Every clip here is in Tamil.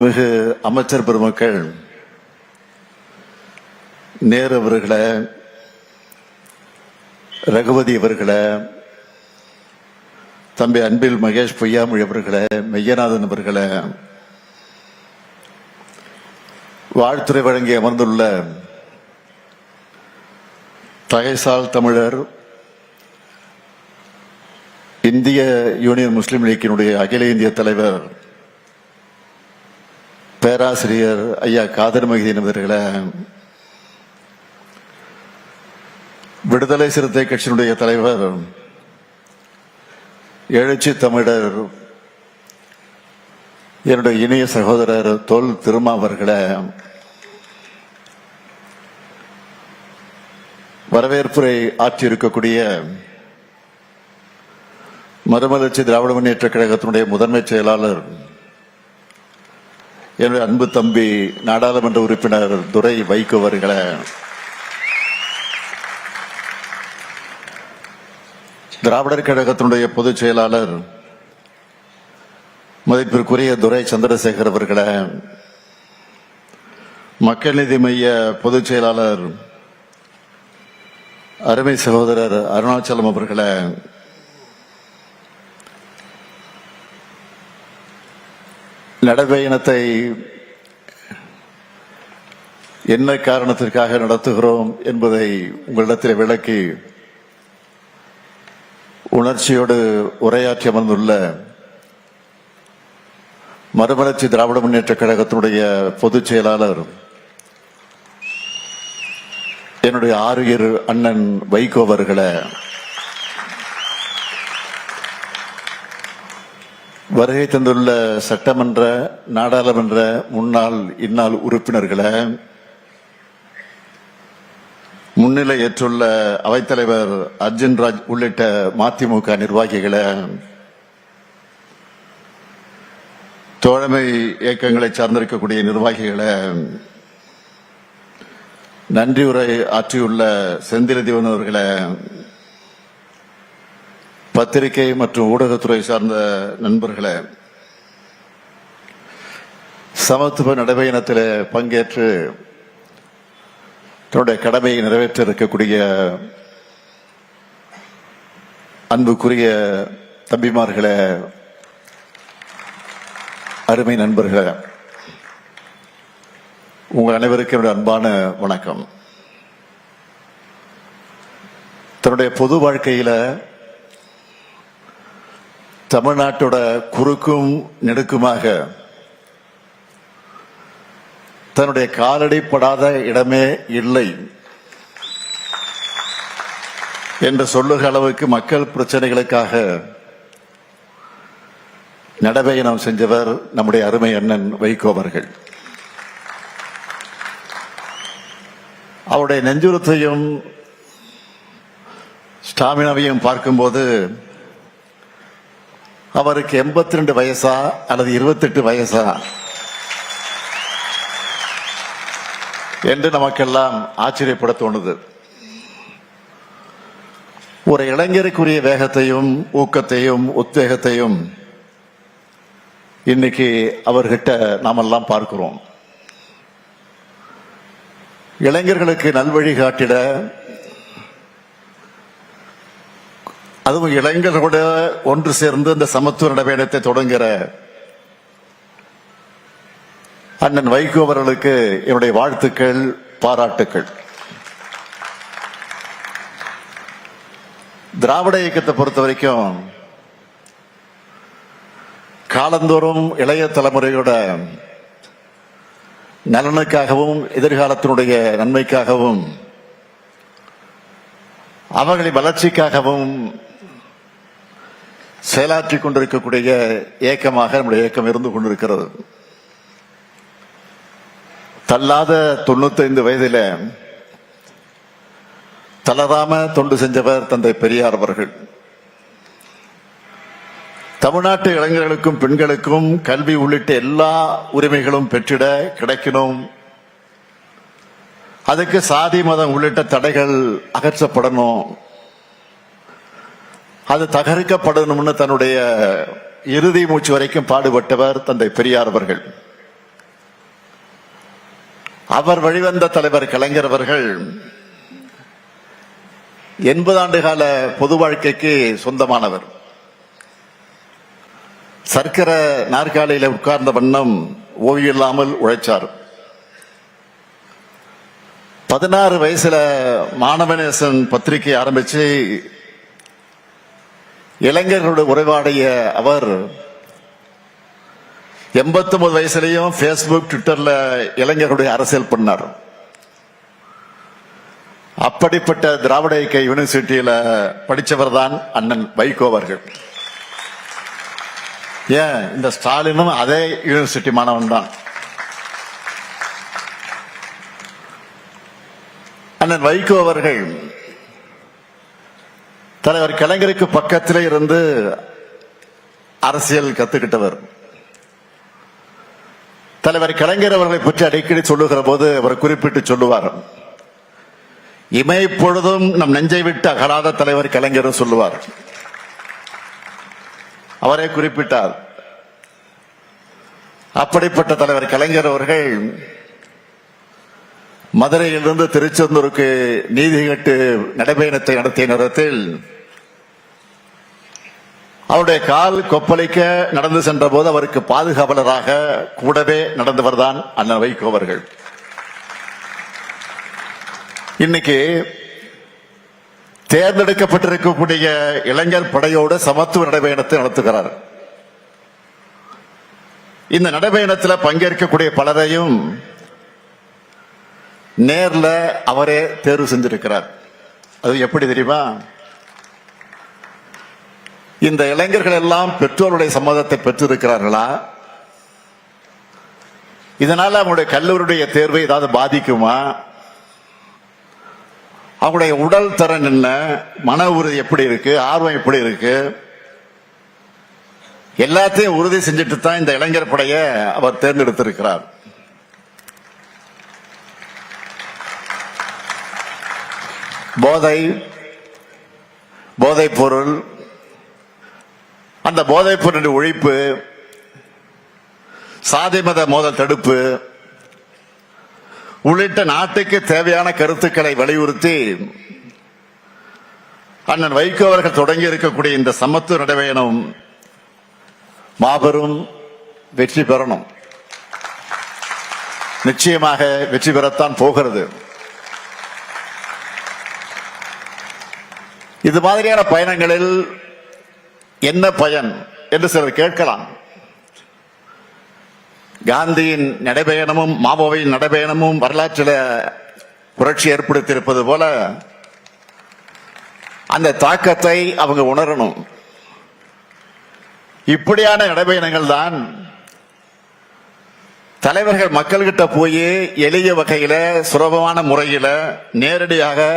மிகு அமைச்சர் பெருமக்கள், நேரு அவர்களே, ரகுபதி அவர்களே, தம்பி அன்பில் மகேஷ் பொய்யாமொழி அவர்களே, மெய்யநாதன் அவர்களே, வாழ்த்துறை வழங்கி அமர்ந்துள்ள தகைசால் தமிழர் இந்திய யூனியன் முஸ்லீம் லீக்கினுடைய அகில இந்திய தலைவர் பேராசிரியர் ஐயா காதர் மொஹிதீன் அவர்களே, விடுதலை சிறுத்தை கட்சியினுடைய தலைவர் எழுச்சி தமிழர் என்னுடைய இனிய சகோதரர் தொல் திருமாவர்களே, வரவேற்புரை ஆற்றியிருக்கக்கூடிய மறுமலர்ச்சி திராவிட முன்னேற்ற கழகத்தினுடைய முதன்மை செயலாளர் என்னுடைய அன்பு தம்பி நாடாளுமன்ற உறுப்பினர் துரை வைகோ அவர்களே, திராவிடர் கழகத்தினுடைய பொதுச் செயலாளர் மதிப்பிற்குரிய துரை சந்திரசேகர் அவர்களே, மக்கள் நீதி மைய பொதுச் செயலாளர் அருமை சகோதரர் அருணாச்சலம் அவர்களே, நடைபயணத்தை என்ன காரணத்திற்காக நடத்துகிறோம் என்பதை உங்களிடத்தில் விளக்கி உணர்ச்சியோடு உரையாற்றி அமர்ந்துள்ள மறுமலர்ச்சி திராவிட முன்னேற்ற கழகத்தினுடைய பொதுச் செயலாளர் என்னுடைய ஆருயிர் அண்ணன் வைகோ அவர்களே, வருகை தந்துள்ள சட்டமன்ற நாடாளுமன்ற முன்னாள் இந்நாள் உறுப்பினர்களே, முன்னிலை ஏற்றுள்ள அவைத்தலைவர் அர்ஜுன் ராஜ் உள்ளிட்ட மதிமுக நிர்வாகிகளே, தோழமை இயக்கங்களை சார்ந்திருக்கக்கூடிய நிர்வாகிகளே, நன்றியுரை ஆற்றியுள்ள செந்தில் தீவன் அவர்களே, பத்திரிகை மற்றும் ஊடகத்துறை சார்ந்த நண்பர்களே, சமத்துவ நடைபயணத்தில் பங்கேற்று தன்னுடைய கடமையை நிறைவேற்ற இருக்கக்கூடிய அன்புக்குரிய தம்பிமார்களே, அருமை நண்பர்களே, உங்கள் அனைவருக்கும் என்னுடைய அன்பான வணக்கம். தன்னுடைய பொது வாழ்க்கையில தமிழ்நாட்டோட குறுக்கும் நெடுக்குமாக தன்னுடைய காலடி படாத இடமே இல்லை என்று சொல்லுகிற அளவுக்கு மக்கள் பிரச்சனைகளுக்காக நடைபயணம் செஞ்சவர் நம்முடைய அருமை அண்ணன் வைகோ அவர்கள். அவருடைய நெஞ்சுரத்தையும் ஸ்டாமினாவையும் பார்க்கும்போது அவருக்கு 82 வயசா அல்லது 28 வயசா என்று நமக்கெல்லாம் ஆச்சரியப்பட தோணுது. ஒரு இளைஞருக்குரிய வேகத்தையும் ஊக்கத்தையும் உத்வேகத்தையும் இன்னைக்கு அவர்கிட்ட நாமெல்லாம் பார்க்கிறோம். இளைஞர்களுக்கு நல்வழி காட்டிட, அதுவும் இளைஞர்களோட ஒன்று சேர்ந்து இந்த சமத்துவ நடைபயணத்தை தொடங்குகிற அண்ணன் வைகோ அவர்களுக்கு என்னுடைய வாழ்த்துக்கள், பாராட்டுக்கள். திராவிட இயக்கத்தை பொறுத்த வரைக்கும் காலந்தோறும் இளைய தலைமுறையோட நலனுக்காகவும் எதிர்காலத்தினுடைய நன்மைக்காகவும் அவர்களின் வளர்ச்சிக்காகவும் செயலாற்றிக் கொண்டிருக்கக்கூடிய இயக்கமாக நம்முடைய இயக்கம் இருந்து கொண்டிருக்கிறது. தள்ளாத 95 வயதில தளராம தொண்டு செஞ்சவர் தந்தை பெரியார் அவர்கள். தமிழ்நாட்டு இளைஞர்களுக்கும் பெண்களுக்கும் கல்வி உள்ளிட்ட எல்லா உரிமைகளும் பெற்றிட கிடைக்கணும், அதுக்கு சாதி மதம் உள்ளிட்ட தடைகள் அகற்றப்படணும், அது தகர்க்கப்படணும்னு தன்னுடைய இறுதி மூச்சு வரைக்கும் பாடுபட்டவர் தந்தை பெரியார் அவர்கள். அவர் வழிவந்த தலைவர் கலைஞர் அவர்கள் 80 ஆண்டு கால பொது வாழ்க்கைக்கு சொந்தமானவர். சர்க்கர நாற்காலியில உட்கார்ந்த வண்ணம் ஓய்வில்லாமல் உழைச்சார். 16 வயசுல மாணவநேசன் பத்திரிகை ஆரம்பிச்சு இளைஞர்களோட உறவாடிய அவர் 89 வயசுலயும் பேஸ்புக் ட்விட்டர்ல இளைஞர்களுடைய அரசியல் பண்ணார். அப்படிப்பட்ட திராவிட இயக்க யூனிவர்சிட்டியில படிச்சவர் தான் அண்ணன் வைகோ அவர்கள். ஏன் இந்த ஸ்டாலினும் அதே யூனிவர்சிட்டி மாணவன் தான். அண்ணன் வைகோ அவர்கள் தலைவர் கலைஞருக்கு பக்கத்திலே இருந்து அரசியல் கத்துக்கிட்டவர். தலைவர் கலைஞர் அவர்களை பற்றி அடிக்கடி சொல்லுகிற போது அவர் குறிப்பிட்டு சொல்லுவார், இமைப்பொழுதும் நம் நெஞ்சை விட்டு அகலாத தலைவர் கலைஞர் சொல்லுவார். அவரே குறிப்பிட்டார். அப்படிப்பட்ட தலைவர் கலைஞர் அவர்கள் மதுரையிலிருந்து திருச்செந்தூருக்கு நீதி கேட்டு நடைபயணத்தை நடத்திய நேரத்தில் அவருடைய கால் கொப்பளிக்க நடந்து சென்ற போது அவருக்கு பாதுகாவலராக கூடவே நடந்தவர் தான் அண்ணன் வைகோ அவர்கள். இன்னைக்கு தேர்ந்தெடுக்கப்பட்டிருக்கக்கூடிய இளைஞர் படையோடு சமத்துவ நடைபயணத்தை நடத்துகிறார். இந்த நடைபயணத்தில் பங்கேற்கக்கூடிய பலரையும் நேர்ல அவரே தேர்வு செஞ்சிருக்கிறார். அது எப்படி தெரியுமா? இந்த இளைஞர்கள் எல்லாம் பெற்றோருடைய சம்மதத்தை பெற்றிருக்கிறார்களா? இதனால அவங்களுடைய கல்லூரியுடைய தேர்வை ஏதாவது பாதிக்குமா? அவங்களுடைய உடல் திறன் என்ன, மன உறுதி எப்படி இருக்கு, ஆர்வம் எப்படி இருக்கு, எல்லாத்தையும் உறுதி செஞ்சுட்டு தான் இந்த இளைஞர் படையை அவர் தேர்ந்தெடுத்திருக்கிறார். போதைப் பொருள், அந்த போதைப் பொருளின் ஒழிப்பு, சாதி மத மோதல் தடுப்பு உள்ளிட்ட நாட்டுக்கு தேவையான கருத்துக்களை வலியுறுத்தி அண்ணன் வைகோ அவர்கள் தொடங்கி இருக்கக்கூடிய இந்த சமத்துவ நடைபயணம் மாபெரும் வெற்றி பெறணும். நிச்சயமாக வெற்றி பெறத்தான் போகிறது. இது மாதிரியான பயணங்களில் என்ன பயன் என்று சிலர் கேட்கலாம். காந்தியின் நடைபயணமும் மாவோவின் நடைபயணமும் வரலாற்றில் புரட்சி ஏற்படுத்தியிருப்பது போல அந்த தாக்கத்தை அவங்க உணரணும். இப்படியான நடைபயணங்கள் தான் தலைவர்கள் மக்கள்கிட்ட போய் எளிய வகையில சுலபமான முறையில நேரடியாக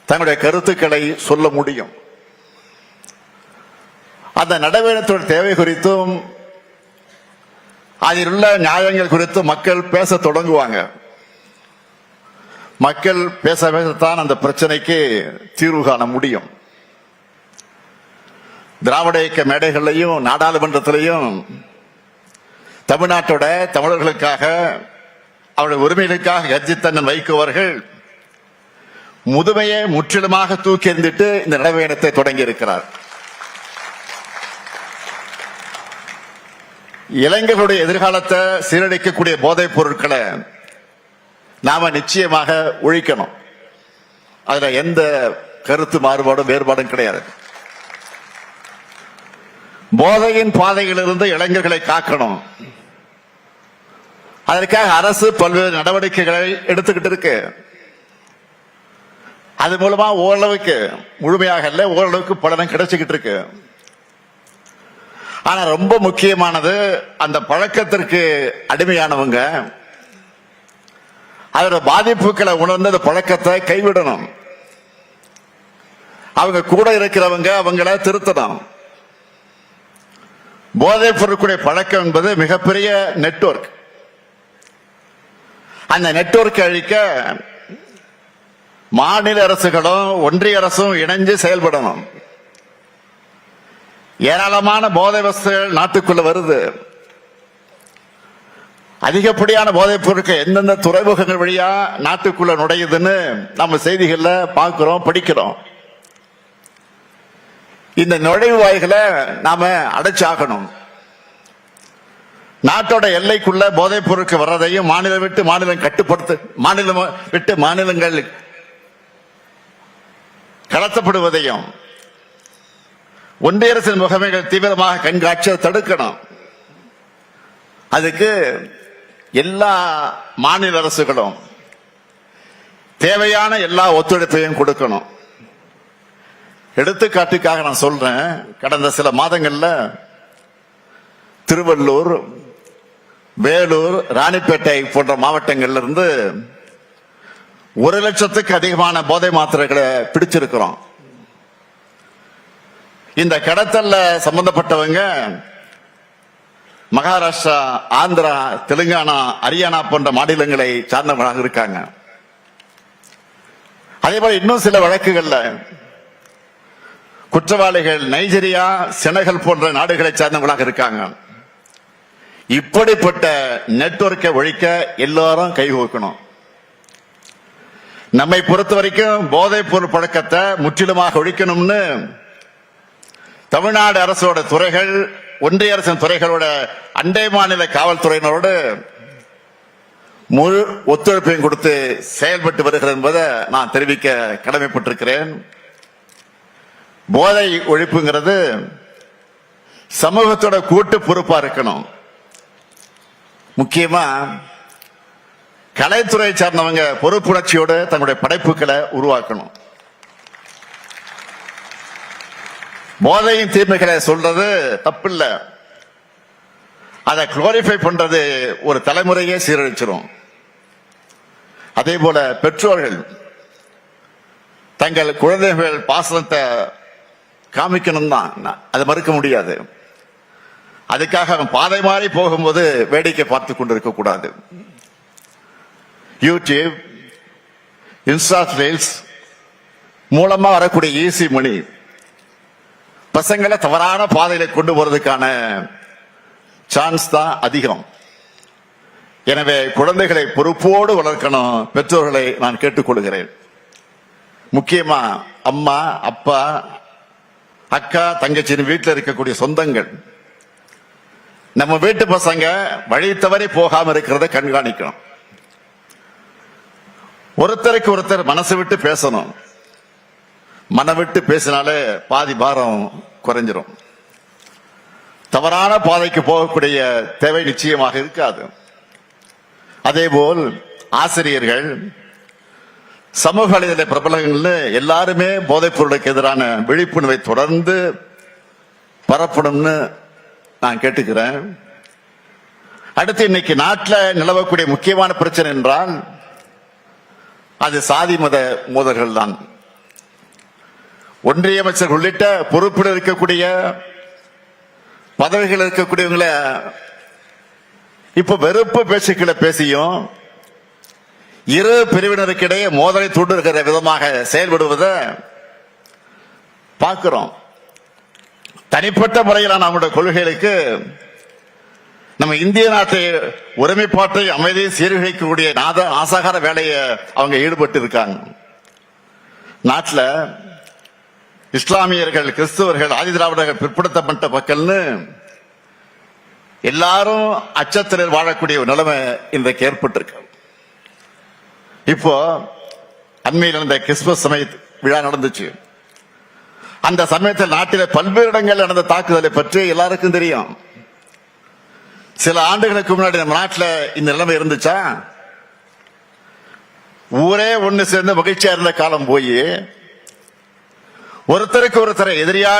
தங்களுடைய கருத்துக்களை சொல்ல முடியும். அந்த நடைபயணத்தோட தேவை குறித்தும் அதில் உள்ள நியாயங்கள் குறித்து மக்கள் பேச தொடங்குவாங்க. மக்கள் பேச பேசத்தான் அந்த பிரச்சனைக்கு தீர்வு காண முடியும். திராவிட இயக்க மேடைகளையும் நாடாளுமன்றத்திலையும் தமிழ்நாட்டோட தமிழர்களுக்காக அவருடைய உரிமைகளுக்காக கர்ஜித்த வைகோ அவர்கள் முதுமையை முற்றிலுமாக தூக்கி எறிந்துட்டு இந்த நடைபயணத்தை தொடங்கி இருக்கிறார். இளைஞர்களுடைய எதிர்காலத்தை சீரழிக்கக்கூடிய போதைப் பொருட்களை நாம நிச்சயமாக ஒழிக்கணும். அதுல எந்த கருத்து மாறுபாடும் வேறுபாடும் கிடையாது. போதையின் பாதையிலிருந்து இளைஞர்களை காக்கணும். அதற்காக அரசு பல்வேறு நடவடிக்கைகளை எடுத்துக்கிட்டு இருக்கு. அது மூலமா ஓரளவுக்கு, முழுமையாக இல்ல, ஓரளவுக்கு பலனும் கிடைச்சுக்கிட்டு இருக்கு. ஆனா ரொம்ப முக்கியமானது, அந்த பழக்கத்திற்கு அடிமையானவங்க அதோட பாதிப்புகளை உணர்ந்து அந்த பழக்கத்தை கைவிடணும். அவங்க கூட இருக்கிறவங்க அவங்கள திருத்தணும். போதைப் பொருட்களுடைய பழக்கம் என்பது மிகப்பெரிய நெட்வொர்க். அந்த நெட்வொர்க்கை அழிக்க மாநில அரசுகளும் ஒன்றிய அரசும் இணைஞ்சு செயல்படணும். ஏராளமான போதை வஸ்துகள் நாட்டுக்குள்ள வருது. அதிகப்படியான போதைப் பொருட்கள் எந்தெந்த துறைமுகங்கள் வழியா நாட்டுக்குள்ள நுழையுதுன்னு நம்ம செய்திகள்ல பார்க்கிறோம், படிக்கிறோம். இந்த நுழைவு வாய்களை நாம அடைச்சாகணும். நாட்டோட எல்லைக்குள்ள போதைப் பொருட்கள் வர்றதையும் மாநிலம் விட்டு மாநிலம் கட்டுப்படுத்த, மாநிலம் விட்டு மாநிலங்கள் கடத்தப்படுவதையும் ஒன்றிய அரசின் முகமைகள் தீவிரமாக கண்காட்சியை தடுக்கணும். அதுக்கு எல்லா மாநில அரசுகளும் தேவையான எல்லா ஒத்துழைப்பையும் கொடுக்கணும். எடுத்துக்காட்டுக்காக நான் சொல்றேன், கடந்த சில மாதங்கள்ல திருவள்ளூர், வேலூர், ராணிப்பேட்டை போன்ற மாவட்டங்கள்ல இருந்து 1 லட்சத்துக்கு அதிகமான போதை மாத்திரைகளை பிடிச்சிருக்கிறோம். இந்த கடத்தல்ல சம்பந்தப்பட்டவங்க மகாராஷ்டிரா, ஆந்திரா, தெலுங்கானா, ஹரியானா போன்ற மாநிலங்களை சார்ந்தவர்களாக இருக்காங்க. அதே போல இன்னும் சில வழக்குகள்ல குற்றவாளிகள் நைஜீரியா, செனகல் போன்ற நாடுகளை சார்ந்தவர்களாக இருக்காங்க. இப்படிப்பட்ட நெட்வொர்க்கை ஒழிக்க எல்லாரும் கைகோக்கணும். நம்மை பொறுத்த வரைக்கும் போதைப் பொருள் பழக்கத்தை முற்றிலுமாக ஒழிக்கணும்னு தமிழ்நாடு அரசோட துறைகள், ஒன்றிய அரசின் துறைகளோட அண்டை மாநில காவல்துறையினரோடு முழு ஒத்துழைப்பையும் கொடுத்து செயல்பட்டு வருகிறது என்பதை நான் தெரிவிக்க கடமைப்பட்டிருக்கிறேன். போதை ஒழிப்புங்கிறது சமூகத்தோட கூட்டு பொறுப்பா இருக்கணும். முக்கியமா கலைத்துறை சார்ந்தவங்க பொறுப்புணர்ச்சியோடு தங்களுடைய படைப்புகளை உருவாக்கணும். போதையின் தீமைகளை சொல்றது தப்பில்ல, அதை குளோரிஃபை பண்றது ஒரு தலைமுறையே சீரழிச்சிடும். அதே போல பெற்றோர்கள் தங்கள் குழந்தைகள் பாசனத்தை காமிக்கணும் தான், அதை மறுக்க முடியாது. அதுக்காக அவன் பாதை மாறி போகும்போது வேடிக்கை பார்த்து கொண்டிருக்க கூடாது. யூடியூப், இன்ஸ்டா ரீல்ஸ் மூலமா வரக்கூடிய ஈஸி மணி பசங்களை தவறான பாதையில கொண்டு போறதுக்கான சான்ஸ் தான் அதிகம். எனவே குழந்தைகளை பொறுப்போடு வளர்க்கணும் பெற்றோர்களை நான் கேட்டுக்கொள்கிறேன். முக்கியமா அம்மா, அப்பா, அக்கா, தங்கச்சின்னு வீட்டில் இருக்கக்கூடிய சொந்தங்கள், நம்ம வீட்டு பசங்க வழி தவறி போகாம இருக்கிறத கண்காணிக்கணும். ஒருத்தருக்கு ஒருத்தர் மனசு விட்டு பேசணும். மனம் விட்டு பேசினாலே பாதி பாரம் குறைஞ்சிரும். தவறான பாதைக்கு போகக்கூடிய தேவை நிச்சயமாக இருக்காது. அதேபோல் ஆசிரியர்கள், சமூக வலைதள பிரபலங்கள் எல்லாருமே போதைப் பொருளுக்கு எதிரான விழிப்புணர்வை தொடர்ந்து பரப்பணும்னு நான் கேட்டுக்கிறேன். அடுத்து இன்னைக்கு நாட்டில் நிலவக்கூடிய முக்கியமான பிரச்சனை என்றால் அது சாதி மத மோதல்கள் தான். ஒன்றிய அமைச்சர் உள்ளிட்ட பொறுப்பில் இருக்கக்கூடிய பதவிகள் இருக்கக்கூடியவங்களை இப்ப வெறுப்பு பேச்சுக்களை பேசியும் இரு பிரிவினருக்கிடையே மோதலை தூண்டுகிற விதமாக செயல்படுவதை பார்க்கிறோம். தனிப்பட்ட முறையிலான நம்முடைய கொள்கைகளுக்கு நம்ம இந்திய நாட்டை ஒருமைப்பாட்டை, அமைதியை சீர்குலைக்கக்கூடிய ஆசாகார வேலையை அவங்க ஈடுபட்டு இருக்காங்க. நாட்டில் இஸ்லாமியர்கள், கிறிஸ்தவர்கள், ஆதி திராவிடர்கள், பிற்படுத்தப்பட்ட மக்கள்னு எல்லாரும் அச்சத்தில் வாழக்கூடிய ஒரு நிலைமை இன்றைக்கு ஏற்பட்டிருக்கு. இப்போ அண்மையில் நடந்த கிறிஸ்துமஸ் சமய விழா நடந்துச்சு. அந்த சமயத்தில் நாட்டில் பல்வேறு இடங்கள் நடந்த தாக்குதலை பற்றி எல்லாருக்கும் தெரியும். சில ஆண்டுகளுக்கு முன்னாடி நம்ம நாட்டில் இந்த நிலைமை இருந்துச்சா? ஊரே ஒண்ணு சேர்ந்து மகிழ்ச்சியா இருந்த காலம் போய் ஒருத்தருக்கு ஒருத்தரை எதிரியா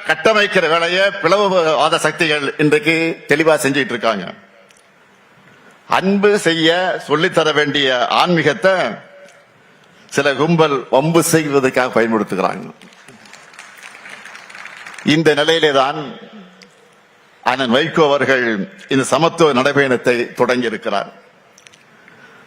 கட்டமைக்கிற வேலையை பிளவுவாத சக்திகள் இன்றைக்கு தெளிவா செஞ்சிட்டு இருக்காங்க. அன்பு செய்ய சொல்லித்தர வேண்டிய ஆன்மீகத்தை சில கும்பல் வம்பு செய்வதற்காக பயன்படுத்துகிறாங்க. இந்த நிலையிலேதான் அண்ணன் வைகோ அவர்கள் இந்த சமத்துவ நடைபயணத்தை தொடங்கி இருக்கிறார்.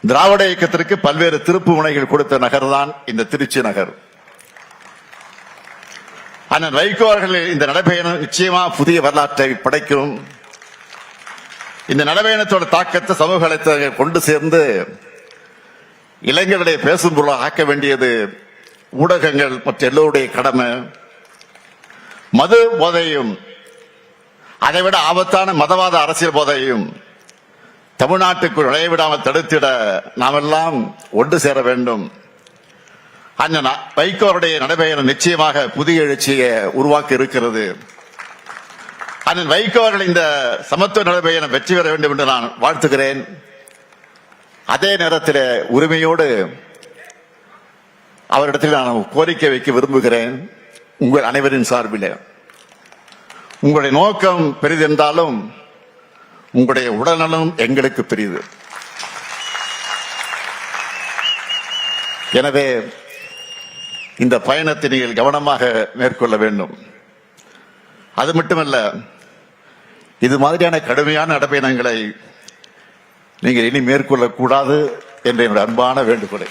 திராவிட இயக்கத்திற்கு பல்வேறு திருப்பு முனைகள் கொடுத்த நகர் தான் இந்த திருச்சி நகர். அண்ணன் வைகோ அவர்கள் இந்த நடைபயணம் நிச்சயமா புதிய வரலாற்றை படைக்கும். இந்த நடைபயணத்தோட தாக்கத்தை சமூக வலைத்தளங்கள் கொண்டு சேர்ந்து இளைஞர்களை பேசும் பொருளாக ஆக்க வேண்டியது ஊடகங்கள் மற்ற எல்லோருடைய கடமை. மது போதையும் அதைவிட ஆபத்தான மதவாத அரசியல் போதையும் தமிழ்நாட்டுக்குள் நுழையவிடாமல் தடுத்திட நாமெல்லாம் ஒன்று சேர வேண்டும். அந்த வைகோருடைய நடைபயணம் நிச்சயமாக புதிய எழுச்சியை உருவாக்கி இருக்கிறது. அண்ணன் வைகோ அவர்கள் இந்த சமத்துவ நடைபயணம் வெற்றி பெற வேண்டும் என்று நான் வாழ்த்துகிறேன். அதே நேரத்தில் உரிமையோடு அவரிடத்தில் நான் கோரிக்கை வைக்க விரும்புகிறேன். உங்கள் அனைவரின் சார்பில் உங்களுடைய நோக்கம் பெரிதென்றாலும் உங்களுடைய உடல்நலம் எங்களுக்கு பெரிது. எனவே இந்த பயணத்தை நீங்கள் கவனமாக மேற்கொள்ள வேண்டும். அது மட்டுமல்ல, இது மாதிரியான கடுமையான நடைபயணங்களை நீங்கள் இனி மேற்கொள்ளக்கூடாது என்ற என்னுடைய அன்பான வேண்டுகோளை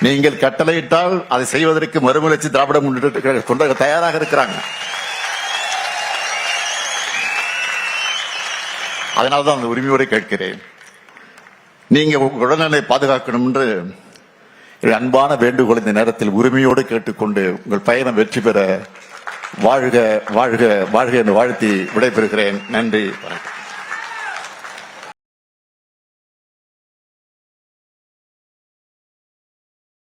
நீங்கள் கட்டளையிட்டால் அதை செய்வதற்கு மறுமலர்ச்சி திராவிட முன்னேற்ற கொண்டு தயாராக இருக்கிறாங்க. அதனால்தான் அந்த உரிமையோடு கேட்கிறேன். நீங்க உங்கள் உடல்நிலை பாதுகாக்கணும் என்று அன்பான வேண்டுகோள் இந்த நேரத்தில் உரிமையோடு கேட்டுக்கொண்டு உங்கள் பயணம் வெற்றி பெற வாழ்க வாழ்க வாழ்க என்று வாழ்த்தி விடைபெறுகிறேன். நன்றி, வணக்கம்.